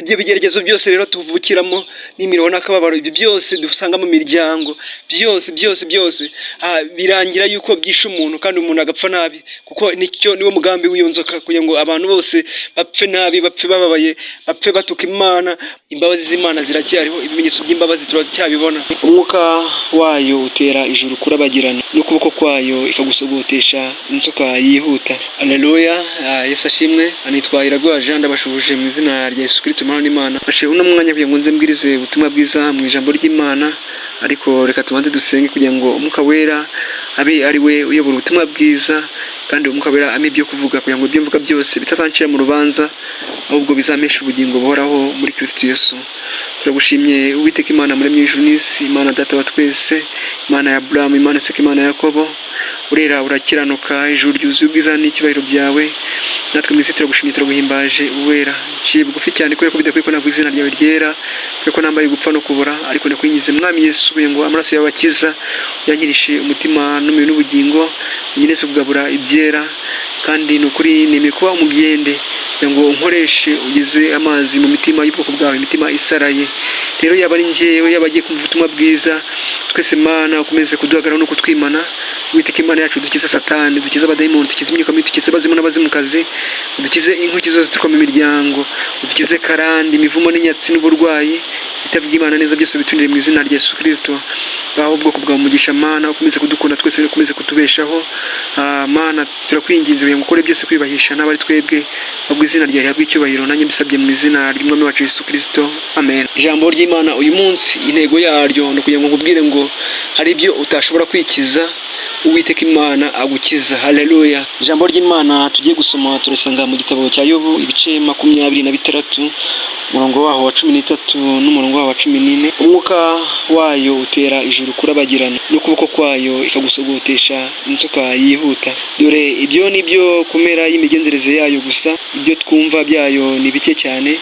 Ibyo bigeragezo byose rero tuvukiramo n'imiruho n'akababaro, ibyo byose dusanga mu miryango, byose birangira yuko byishe umuntu kandi umuntu agapfa nabi, kuko niwo mugambi w'iyo nzoka, kugira ngo abantu bose bapfe nabi, bapfe bababaye, bapfe batuka Imana. Imbabazi z'Imana ziracyariho, ibimenyetso by'imbabazi turacyabibona. Umwuka wayo utera ijuru kurabagirana, n'ukuboko kwayo ikagusogotesha inzoka yihuta. Haleluya, Yesu ashimwe. Anitwa Iraguha Jean, ndabashubuje mu izina rya Yesu Kristo Umwana w'Imana. Fashe uno mwanya kugira ngo nze mbwirize ubutumwa bwiza mu ijambo ry'Imana, ariko reka tubanze dusenge kugira ngo Umwuka Wera abe ari we uyobora ubutumwa bwiza, kandi Umwuka Wera ame ibyo kuvuga kugira ngo ibyo mvuga byose bitatancira mu rubanza, ahubwo bizampesha ubugingo buhoraho muri Kristo Yesu. Turagushimye Uwiteka Imana muremyi w'ijuru n'isi, Imana data wa twese, Imana ya Aburahamu, Imana Isaka, Imana ya Yakobo. Urera urakiranuka, ijuru ryuzuye ubwiza n'icyubahiro byawe. Natwe mwese turagushimye, turaguhimbaje Uwera. Ciye bugufi cyane kubera ko bidakwiye ko navuga izina ryawe ryera, kubera ko nambaye gupfa no kubura, ariko ndakwingize Mwami Yesu ngo amaraso yawe akiza yankirishe umutima n'umubiri n'ubugingo, ungeretse kugabura ibyera, kandi ni ukuri nemeye kuba umugende kugira ngo unkoreshe ugeze amazi mu mitima y'ubwoko bwawe, imitima isaraye. Rero yaba ari njyewe, yaba agiye kumva ubutumwa bwiza, twese Mana ukomeze kuduhagarara no kutwimana. Uwiteka Imana yacu, dukize Satani, dukize abadayimoni, dukize imyuka mibi, dukize abazimu n'abazimukazi, dukize inkuki zose zituruka mu miryango, dukize karande, imivumo n'inyatsi n'uburwayi, bitavuga Imana neza byose bitundire mu izina rya Yesu Kristo. Baho ubwoko bwawe umugisha Mana, ukomeze kudukunda twese, ukomeze kutubeshaho. Mana turakwinginze kugira ngo ukore byose kwibahisha n'abari twebwe, ahubwo izina ryawe rihabwe icyubahiro, nanjye mbisabye mu izina ry'Umwami wacu Yesu Kristo, amen. Ijambo ry'Imana uyu munsi, intego yaryo ni ukugira ngo nkubwire ngo hari ibyo utashobora kwikiza, Uwiteka Imana agukiza. Haleluya. Ijambo ry'Imana tugiye gusoma turasanga mu gitabo cya Yobu, ibice 26, umurongo waho wa 13 n'umurongo waho wa 14. Umwuka wayo utera ijuru kurabagirana, n'ukuboko kwayo ikagusogotesha inzoka yihuta. Dore ibyo ni byo kumera y'imigenzereze yayo gusa, ibyo twumva byayo ni bike cyane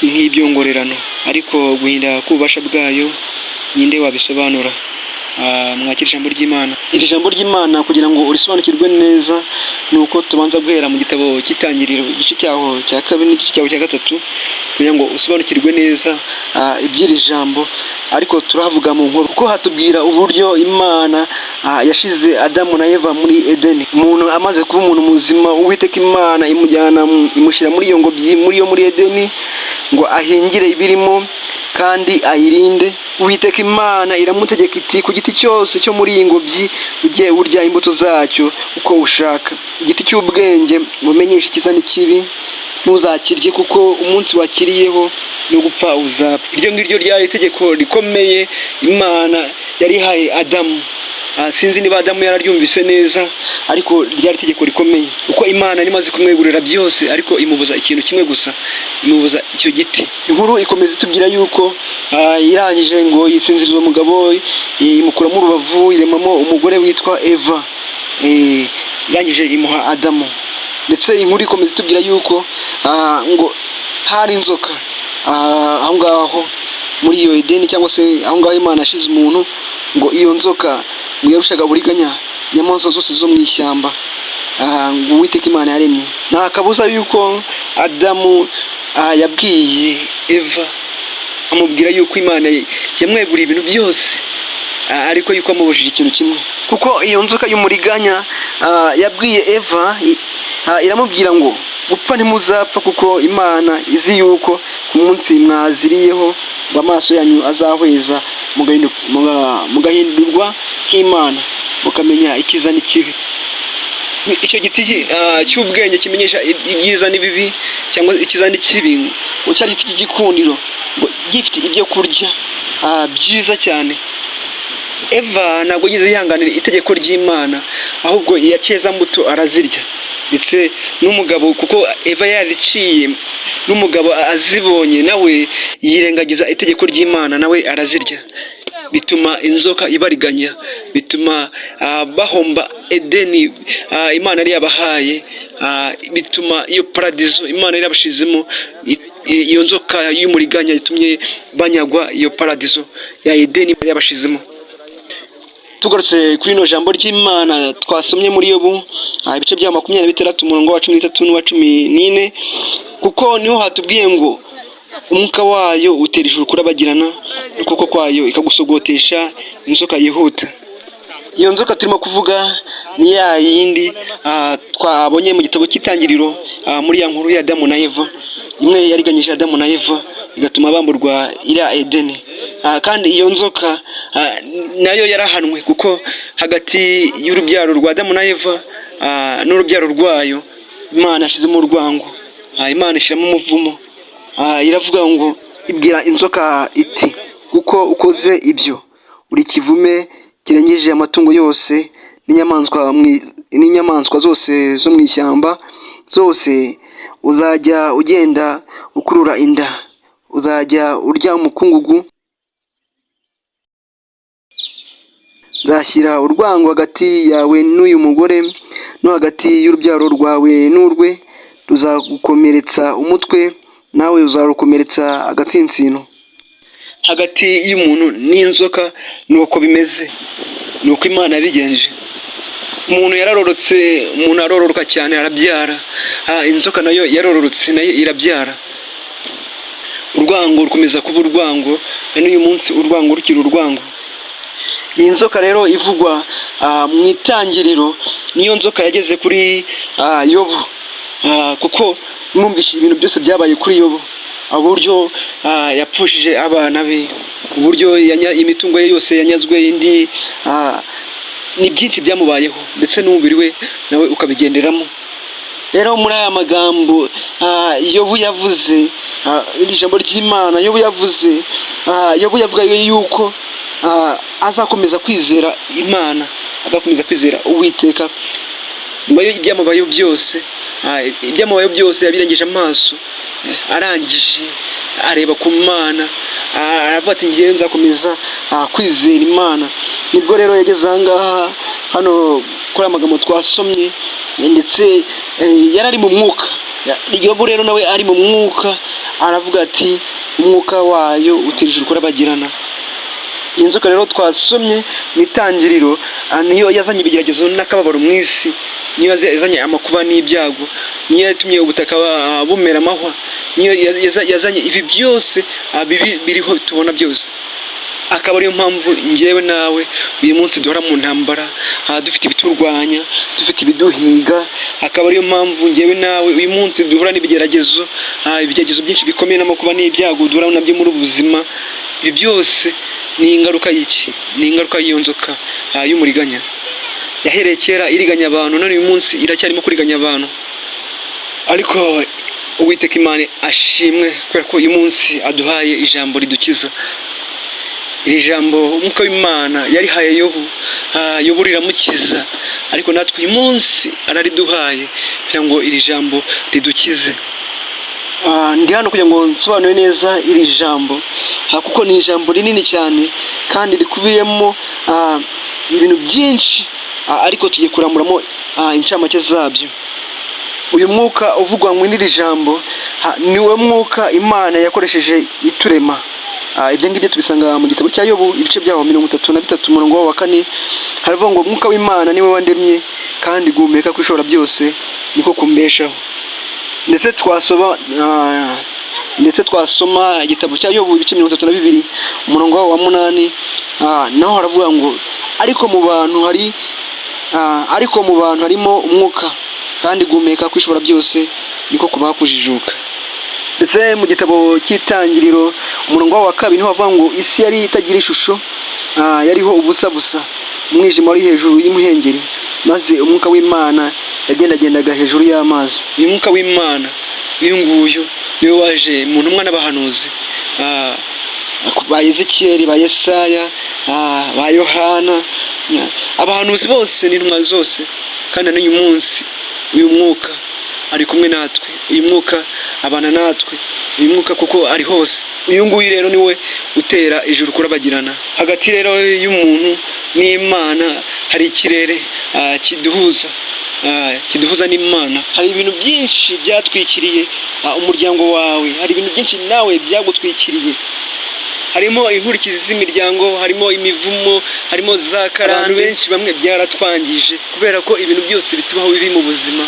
nk'ibyongorerano, ariko guhinda k'ububasha bwayo ninde wabisobanura? Mwakira ijambo ry'Imana. Iri jambo ry'Imana kugira ngo urisobanukirwe neza, nuko tubanza guhera mu gitabo cy'Itangiriro, igice cyaho cya 2 n'igice cyaho cya 3, kugira ngo usobanukirwe neza iby'iri jambo. Ariko turahavuga mu nkuru kuko hatubwira uburyo Imana yashize Adamu na Eva muri Edeni. Umuntu amaze kuba umuntu muzima, Uwiteka Imana imujyana imushyira muri iyo ngobyi, muri Edeni, ngo ahingire ibirimo kandi ayirinde. Uwiteka Imana iramutegeka iti, ku giti cyose cyo muri iyi ngobyi ujye urya imbuto zacyo uko ushaka, igiti cy'ubwenge bumenyesha icyiza n'ikibi ntuzakirye, kuko umunsi wakiriyeho no gupfa uzapfa. Iryo ngiryo ryari itegeko rikomeye Imana yarihaye Adamu. Sinzi niba Adamu yararyumvise neza, ariko ryari itegeko rikomeye, kuko Imana imaze kumwegurira byose, ariko imubuza ikintu kimwe gusa, imubuza icyo giti. Inkuru ikomeza itubwira yuko irangije ngo yisinziriza umugabo, imukuramo urubavu, iremamo umugore witwa Eva, irangije imuha Adamu. Ndetse inkuru ikomeza itubwira yuko ngo hari inzoka aho ngaho muri iyo Edeni, cyangwa se aho ngaho Imana yashize umuntu, ngo iyo nzoka ngo yarushaga buriganya inyamaswa zose zo mu ishyamba ngo Uwiteka Imana yaremye. Nta kabuza yuko Adamu yabwiye Eva, amubwira yuko Imana yamweguriye ibintu byose, ariko yuko amubujije ikintu kimwe, kuko iyo nzoka y'umuriganya yabwiye Eva, iramubwira ngo gupfa ntimuzapfa, kuko Imana izi yuko ku munsi mwaziriyeho ngo amaso yanyu azahweza, mugahindurwa nk'Imana, mukamenya icyiza n'ikibi. Icyo giti cy'ubwenge kimenyesha ibyiza n'ibibi, cyangwa icyiza n'ikibi, ngo cyari igiti cy'igikundiro, ngo gifite ibyo kurya byiza cyane. Eva ntabwo yize yihanganira itegeko ry'Imana, ahubwo yaceza mbuto arazirya. Ndetse n'umugabo, kuko Eva yariciye, n'umugabo azibonye nawe yirengagiza itegeko ry'Imana, nawe arazirya. Bituma inzoka ibariganya, bituma bahomba Edeni Imana yari yabahaye, bituma iyo paradizo Imana yari yabashizemo, iyo nzoka y'umuriganya itumye banyagwa iyo paradizo ya Edeni yari yabashizemo. Tugarutse kuri ino jambo ry'Imana twasomye muri Yobu, ibice bya 26, umurongo wa 13 n'uwa 14, kuko niho hatubwiye ngo umwuka wayo utera ijuru kurabagirana, ukuboko kwayo ikagusogotesha inzoka yihuta. Iyo nzoka turimo kuvuga ni ya yindi twabonye mu gitabo cy'Itangiriro, muri ya nkuru ya Adamu na Eva, imwe yariganyije Adamu na Eva igatuma bamburwa iriya Edeni. Kandi iyo nzoka nayo yarahanwe, kuko hagati y'urubyaro rwa Adamu na Eva n'urubyaro rwayo Imana yashizemo urwango, Imana ishyiramo umuvumo. Iravuga ngo, ibwira inzoka iti, kuko ukoze ibyo uri kivume kirengeje amatungo yose n'inyamaswa zose zo mu ishyamba zose, uzajya ugenda ukurura inda, uzajya urya umukungugu, nzashyira urwango hagati yawe n'uyu mugore no hagati y'urubyaro rwawe n'urwe, ruzagukomeretsa umutwe nawe uzarukomeretsa agatsinsino. Hagati y'umuntu n'inzoka ni uko bimeze, ni uko Imana yabigenje. Umuntu yararorotse, umuntu arororoka cyane arabyara, inzoka nayo yarororotse nayo irabyara. Urwango rukomeza kuba urwango, n'uyu munsi urwango rukiri urwango. Iyi nzoka rero ivugwa mu Itangiriro niyo nzoka yageze kuri Yobu, kuko mwumvise ibintu byose byabaye kuri Yobu, uburyo yapfushije abana be, uburyo imitungo ye yose yanyazwe, indi ni byinshi byamubayeho, ndetse n'umubiri we nawe ukabigenderamo. Rero muri aya magambo Yobu yavuze, iri jambo ry'Imana Yobu yavuze, Yobu yavuga yuko azakomeza kwizera Imana, agakomeza kwizera Uwiteka nyuma y'ibyamubayeho byose. Ibyamubayeho byose yabirengeje amaso, arangije areba ku Mana, aravuga ati ngiye nzakomeza kwizera Imana. Nibwo rero yageze ahangaha, hano kuri aya magambo twasomye, ndetse yari ari mu mwuka. Yobu rero nawe ari mu mwuka, aravuga ati umwuka wayo utera ijuru kurabagirana. Iyi nzoka rero twasomye mu Itangiriro niyo yazanye ibigeragezo n'akababaro mu isi, niyo yazanye amakuba n'ibyago, niyo yatumye ubutaka bumera amahwa, niyo yazanye ibi byose biriho tubona byose. Akaba ariyo mpamvu njyewe nawe uyu munsi duhora mu ntambara, dufite ibiturwanya, dufite ibiduhiga. Akaba ariyo mpamvu njyewe nawe uyu munsi duhura n'ibigeragezo, ibigeragezo byinshi bikomeye n'amakuba n'ibyago duhura nabyo muri ubu buzima. Ibi byose ni ingaruka y'iki? Ni ingaruka y'iyo nzoka y'umuriganya. Yahereye kera iriganya abantu, none uyu munsi iracyarimo kuriganya abantu. Ariko Uwiteka Imana ashimwe, kubera ko uyu munsi aduhaye ijambo ridukiza. Iri jambo umwuka w'Imana yarihaye Yobu, Yobu riramukiza, ariko natwe uyu munsi arariduhaye kugira ngo iri jambo ridukize. Ndi hano kugira ngo nsobanure neza iri jambo, kuko ni ijambo rinini cyane kandi rikubiyemo ibintu byinshi, ariko tugiye kuramuramo incamake zabyo. Uyu mwuka uvugwa mu iri jambo niwe mwuka Imana yakoresheje iturema. Ibyo ngibyo tubisanga mu gitabo cya Yobu, ibice byaho 33 umurongo wa 4, haravuga ngo umwuka w'Imana niwe wandemye, kandi guhumeka kwishobora byose niko kumbeshaho. Ndetse twasoma igitabo cya Yobu ibice 32 umurongo wa 8, naho haravuga ngo ariko mu bantu harimo umwuka, kandi guhumeka kwishobora byose niko kubaha kujijuka. Ndetse mu gitabo cy'Itangiriro umurongo wa 2 niho havuga ngo isi yari itagira ishusho, yariho ubusa busa, umwijima wari hejuru y'umuhengeri, maze umwuka w'Imana yagendagendaga hejuru y'amazi. Uyu mwuka w'Imana uyu nguyu niwe waje mu ntumwa n'abahanuzi, ba Ezekiyeli, ba Yesaya, ba Yohana, abahanuzi bose n'intumwa zose. Kandi n'uyu munsi uyu mwuka ari kumwe natwe, uyu mwuka abana natwe, uyu mwuka kuko ari hose. Uyu nguyu rero niwe utera ijuru kurabagirana. Hagati rero y'umuntu n'Imana hari ikirere kiduhuza n'Imana. Hari ibintu byinshi byatwikiriye umuryango wawe, hari ibintu byinshi nawe byagutwikiriye. harimo inkurikizi z'imiryango, harimo imivumo, harimo za karande. Abantu benshi bamwe byaratwangije kubera ko ibintu byose bitubaho bibi mu buzima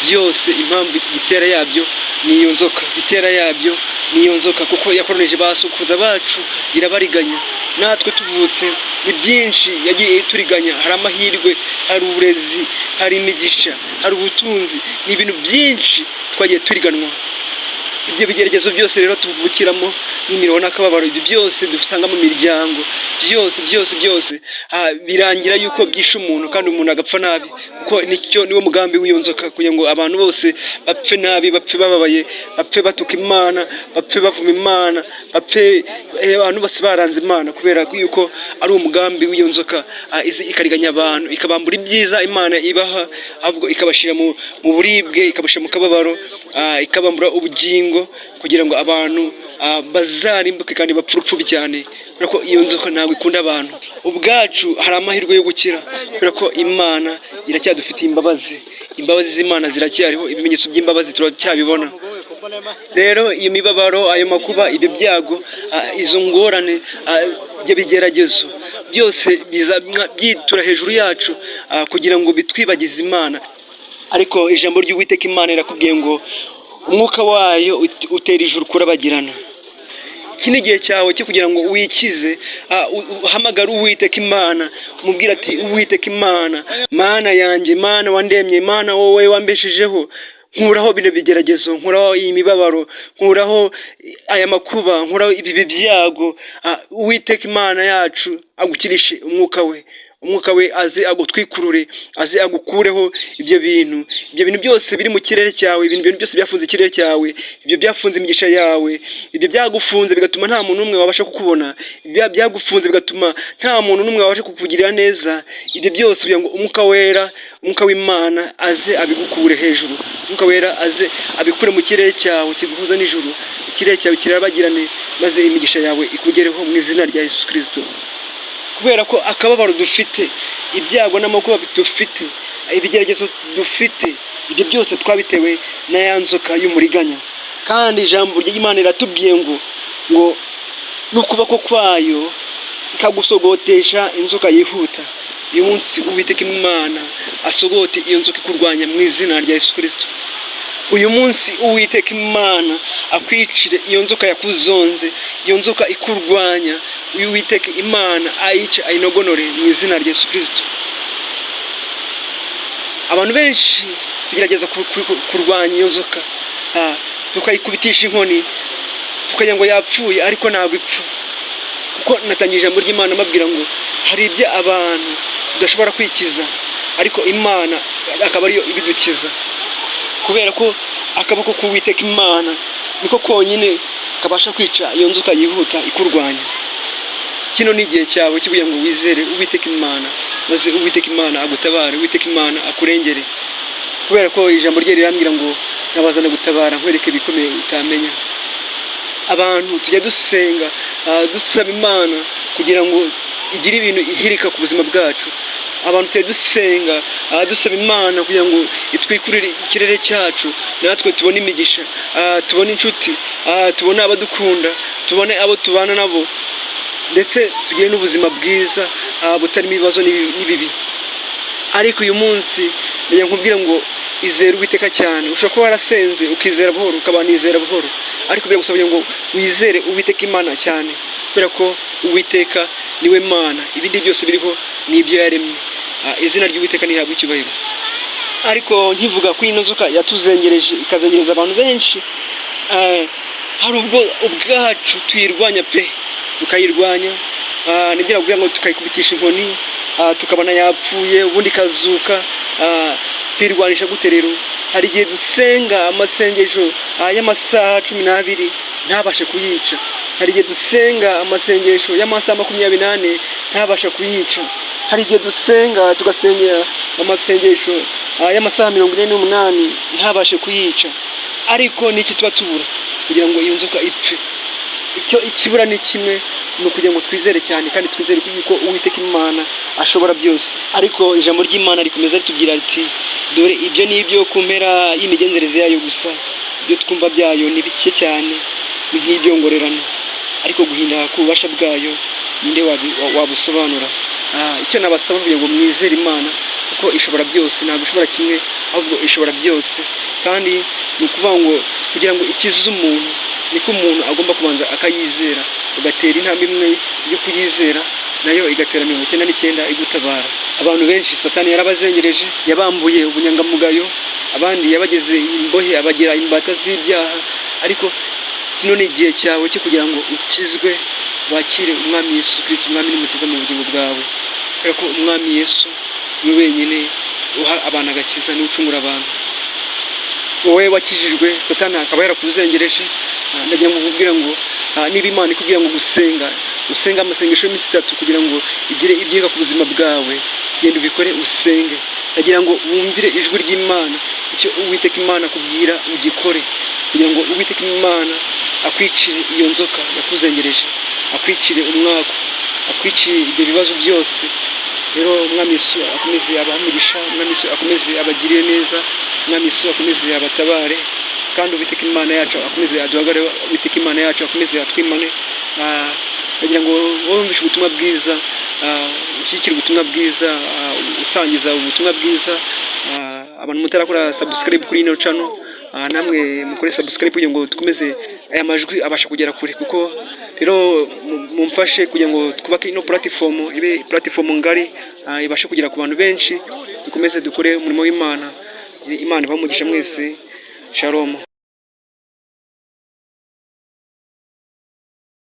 byose, impamvu itera yabyo niyo nzoka, itera yabyo niyo nzoka, kuko yakoroneje basukuza bacu irabariganya. Natwe tuvutse ni byinshi yagiye ituriganya, hari amahirwe, hari uburezi, hari imigisha, hari ubutunzi, ni ibintu byinshi twagiye turiganwa. Ibyo bigeragezo byose rero tuvukiramo n'imiruho n'akababaro, ibyo byose dusanga mu miryango byose birangira yuko byishe umuntu kandi umuntu agapfa nabi, kuko niwo mugambi w'iyo nzoka, kugira ngo abantu bose bapfe nabi, bapfe bababaye, bapfe batuka Imana, bapfe bavuma Imana, bapfe abantu bose baranze Imana, kubera yuko ari umugambi w'iyo nzoka izi ikariganya abantu, ikabambura ibyiza Imana ibaha, ahubwo ikabashira mu buribwe, ikabashira mu kababaro, ikabambura ubugingo, kugira ngo abantu bazarimbuke kandi bapfe urupfu cyane, kubera ko iyo nzoka ntabwo ikunda abantu. Ubwacu hari amahirwe yo gukira, kubera ko Imana iracyadufitiye imbabazi z'Imana ziracyariho, ibimenyetso by'imbabazi turacyabibona. Rero iyo mibabaro, ayo makuba, ibyo byago, izo ngorane, ibyo bigeragezo byose biza byitura hejuru yacu kugira ngo bitwibagize Imana. Ariko ijambo ry'Uwiteka Imana irakubwiye ngo umwuka wayo utera ijuru kurabagirana. Iki ni igihe cyawe cyo kugira ngo wikize, uhamagara Uwiteka Imana, umubwira ati Uwiteka Imana, Mana yanjye, Mana wandemye, Mana wowe wambeshejeho, nkuraho bino bigeragezo, nkuraho iyi mibabaro, nkuraho aya makuba, nkuraho ibi byago. Uwiteka Imana yacu agukirishe umwuka we aze agutwikurure, aze agukureho ibyo bintu byose biri mu kirere cyawe, ibintu byose byafunze ikirere cyawe, ibyo byafunze imigisha yawe, ibyo byagufunze bigatuma nta muntu n'umwe wabasha kukubona, ibyo byagufunze bigatuma nta muntu n'umwe wabasha kukugirira neza. Ibyo byose kugira ngo umwuka w'Imana aze abigukure hejuru, umwuka wera aze abikure mu kirere cyawe kiguhuza n'ijuru, ikirere cyawe kirabagirane, maze imigisha yawe ikugereho mu izina rya Yesu Kristo. Kubera ko akababaro dufite, ibyago n'amakuba dufite, ibigeragezo dufite, ibyo byose twabitewe na ya nzoka y'umuriganya. Kandi ijambo ry'Imana riratubwiye ngo n'ukuboko kwayo ikagusogotesha inzoka yihuta. Uyu munsi Uwiteka Imana asogote iyo nzoka ikurwanya mu izina rya Yesu Kristo. Uyu munsi Uwiteka Imana akwicire iyo nzoka yakuzonze, iyo nzoka ikurwanya. Uwiteka Imana ayice, ayinogonore mu izina rya Yesu Kristo. Abantu benshi tugerageza kurwanya iyo nzoka, tukayikubitisha inkoni, tukagira ngo yapfuye, ariko ntabwo ipfa, kuko natangije ijambo ry'Imana mbabwira ngo hari ibyo abantu tudashobora kwikiza, ariko Imana akaba ariyo ibidukiza, kubera ko akaboko k'Uwiteka Imana niko konyine kabasha kwica iyo nzoka yihuta ikurwanya. Kino ni igihe cyawe cyo kugira ngo wizere Uwiteka Imana, maze Uwiteka Imana agutabare, Uwiteka Imana akurengere, kubera ko ijambo rye rirambwira ngo nabazana gutabara nkwereke ibikomeye utamenya. Abantu tujya dusenga, dusaba Imana kugira ngo igire ibintu ihirika ku buzima bwacu. Abantu tujya dusenga, dusaba Imana kugira ngo itwikurire ikirere cyacu, natwe tubone imigisha, tubone inshuti, tubone abadukunda, tubone abo tubana nabo, ndetse tugire n'ubuzima bwiza butarimo ibibazo n'ibibi. Ariko uyu munsi njya nkubwira ngo izere Uwiteka cyane. Ushobora kuba warasenze ukizera buhoro, ukabanizera buhoro, ariko biragusaba ngo wizere Uwiteka Imana cyane, kubera ko Uwiteka niwe Mana, ibindi byose biriho ni ibyo yaremye. Izina ry'Uwiteka nihabwe icyubahiro. Ariko nkivuga ko ino nzoka yatuzengereje, ikazengereza abantu benshi, hari ubwo ubwacu tuyirwanya pe, tukayirwanya, nibyo nakubwira ngo tukayikubitisha inkoni, tukabona yapfuye, ubundi ikazuka. Tuyirwanisha gute rero? Hari igihe dusenga amasengesho y'amasaha 12 ntabashe kuyica, hari igihe dusenga amasengesho y'amasaha 24 ntabashe kuyica, hari igihe dusenga tugasengera amasengesho y'amasaha 48 ntabashe kuyica. Ariko niki tuba tubura kugira ngo iyo nzoka ipfe? Icyo ikibura ni kimwe, ni ukugira ngo twizere cyane, kandi twizere yuko Uwiteka Imana ashobora byose. Ariko ijambo ry'Imana rikomeza ritubwira riti dore ibyo ni ibyo ku mpera y'imigenzereze yayo gusa, ibyo twumva byayo ni bike cyane, ni nk'ibyongorerano. ariko guhinda k'ububasha bwayo ninde wabusobanura? Icyo nabasaba kugira ngo mwizere Imana kuko ishobora byose, ntabwo ishobora kimwe ahubwo ishobora byose. Kandi ni ukuvuga ngo kugira ngo ikize umuntu niko umuntu agomba kubanza akayizera, ugatera intambwe imwe yo kuyizera nayo igatera 99 igutabara. Abantu benshi Satani yarabazengereje, yabambuye ubunyangamugayo, abandi yabageze imbohe, abagira imbata z'ibyaha, ariko kino ni igihe cyawe cyo kugira ngo ukizwe, wakire umwami Yesu Kristo, umwami n'umukiza mu bugingo bwawe. Kubera ko umwami Yesu ni wenyine uha abantu agakiza, ni ucungura abantu. Wowe wakijijwe, Satani akaba yarakuzengereje, ndagira ngo nkubwire ngo niba Imana ikubwira ngo usenga amasengesho y'iminsi 3 kugira ngo igire ibyiga ku buzima bwawe, genda ubikore, usenge. Ndagira ngo wumvire ijwi ry'Imana, icyo Uwiteka Imana akubwira ugikore, kugira ngo Uwiteka Imana akwicire iyo nzoka yakuzengereje, akwicire umwaka, akwicire ibyo bibazo byose. Rero umwami Yesu akomeze abahamugisha, umwami Yesu akomeze abagirire neza, umwami Yesu akomeze abatabare, kandi Uwiteka Imana yacu akomeze aduhagarare, Uwiteka Imana yacu akomeze atwimane. Ndagira ngo wumvishe ubutumwa bwiza, ushyigikire ubutumwa bwiza, usangiza ubutumwa bwiza. Abantu mutarakora subscribe kuri ino channel, namwe mukore subscribe kugira ngo dukomeze aya majwi abasha kugera kure, kuko rero mumfashe kugira ngo twubake ino platform ibe platform ngari, ibashe kugera ku bantu benshi, dukomeze dukore umurimo w'Imana. Imana ibamugisha mwese. Shalom.